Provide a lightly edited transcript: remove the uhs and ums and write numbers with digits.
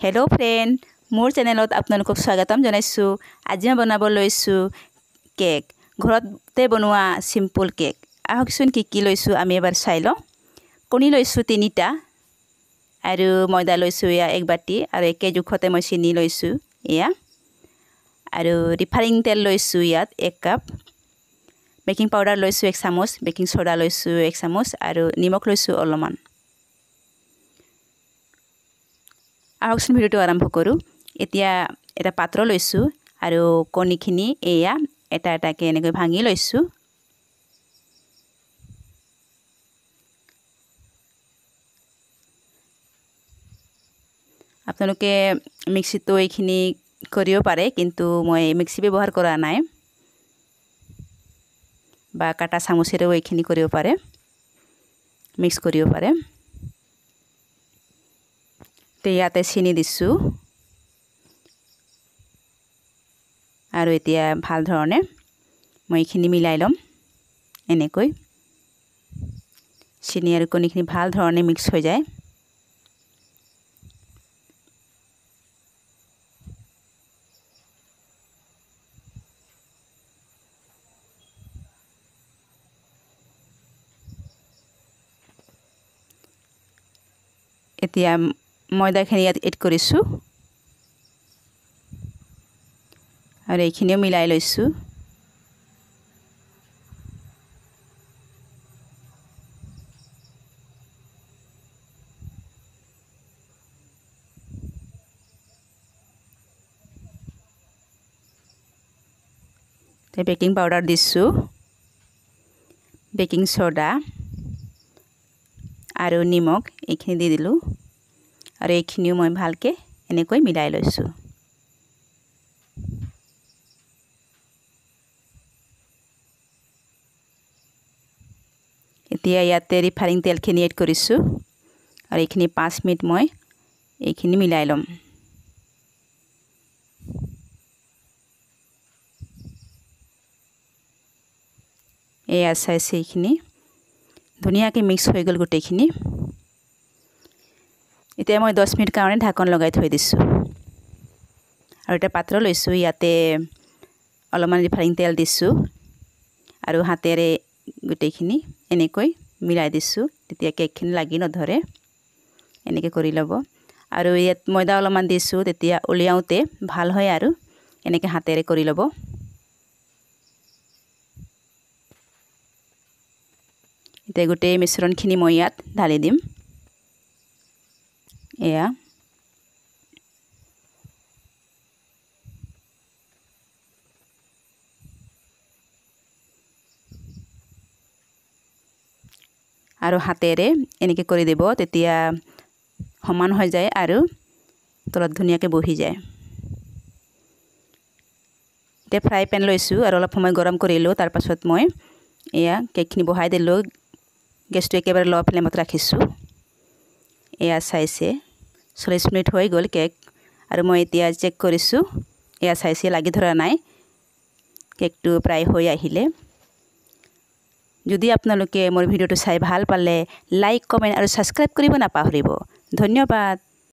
Hello friend मोर चेनेলত आपनालोকক स्वागतम जनाइछु। आज मैं बनाब लैछु केक घरते बनवा सिम्पल केक। आहकसुन की लैछु आमी एबार चाइ लওঁ। कणी लैछु 3टा आरो मैदा लैछु या 1 बाटी आरो एके जुखते मैं चीनी लैछु या आरो रिफाइनिंग तेल लैछु यात 1 कप बेकिंग पाउडार लैछु 1 चामच बेकिंग सोडा लैछु 1 चामच आरो निमख लैछु अलमान। आहकसुन भिडिओটো आरम्भ करूँ। एतिया एटा पात्र लैछु आरो कणीखिनि एया एटा एटाके एनेকৈ भाঙি लैछु। आपनालोके मिक्सितो एखिनि करियो पारे किन्तु मैं मिक्सि व्यवहार करा नाइ बा काटा चामचेरेও एखिनि करियो पारे मिक्स करियो पारे। याते चीनी दिछु आरो एतिया ভাল ধৰণে মই এখিনি মিলাই লম। এনেকৈ चीनी আৰু কণীখিনি ভাল ধৰণে মিক্স হৈ যায়। এতিয়া ময়দাখিনি ইয়াত এড কৰিছো আৰু এইখিনিও মিলাই লৈছো। বেকিং পাউডাৰ দিছো বেকিং সোডা আৰু নিমখ এইখিনি দি দিলো আৰু এইখিনিও মই ভালকে এনেকৈ মিলাই লৈছো। এতিয়া ইয়াতে ৰিফাইনিং তেলখিনি এড কৰিছো আৰু এইখিনি 5 মিনিট মই এইখিনি মিলাই লম। এয়া চাইছে এইখিনি ধুনিয়াকে মিক্স হৈ গল গোটেইখিনি। এতিয়া মই 10 মিনিট কাৰণে ঢাকন লগাই থৈ দিছো আৰু এটা পাত্ৰ লৈছো। ইয়াতে অলমান ৰিফাইনিং তেল দিছো আৰু হাতেৰে গোটেইখিনি এনেকৈ মিলাই দিছো তেতিয়া কেকখিনি লাগি নধৰে। এনেকৈ কৰি লব আৰু ইয়াত ময়দা অলমান দিছো তেতিয়া উলিয়াওতে ভাল হয় আৰু এনেকৈ হাতেৰে কৰি লব। এতিয়া গোটেই মিশ্ৰণখিনি মই ইয়াত ঢালি দিম। এয়া আৰু হাতেৰে এনেকৈ কৰি দিব তেতিয়া সমান হৈ যায় আৰু তলত ধুনিয়াকে বহি যায়। এতিয়া ফ্ৰাই পেন লৈছো আৰু অলপ সময় গৰম কৰিলো তাৰ পাছত মই এয়া কেকখিনি বহাই দিলো। গেছটো একেবাৰে ল' ফ্লেমত ৰাখিছো। এয়া চাইছে 40 মিনিট হৈ গ'ল কেক আৰু মই এতিয়া চেক কৰিছো। এয়া চাইছে লাগি ধৰা নাই কেকটো প্ৰায় হৈ আহিলে। যদি আপোনালোকে মোৰ ভিডিওটো চাই ভাল পালে লাইক কমেন্ট আৰু সাবস্ক্ৰাইব কৰিব নাপাহৰিব। ধন্যবাদ।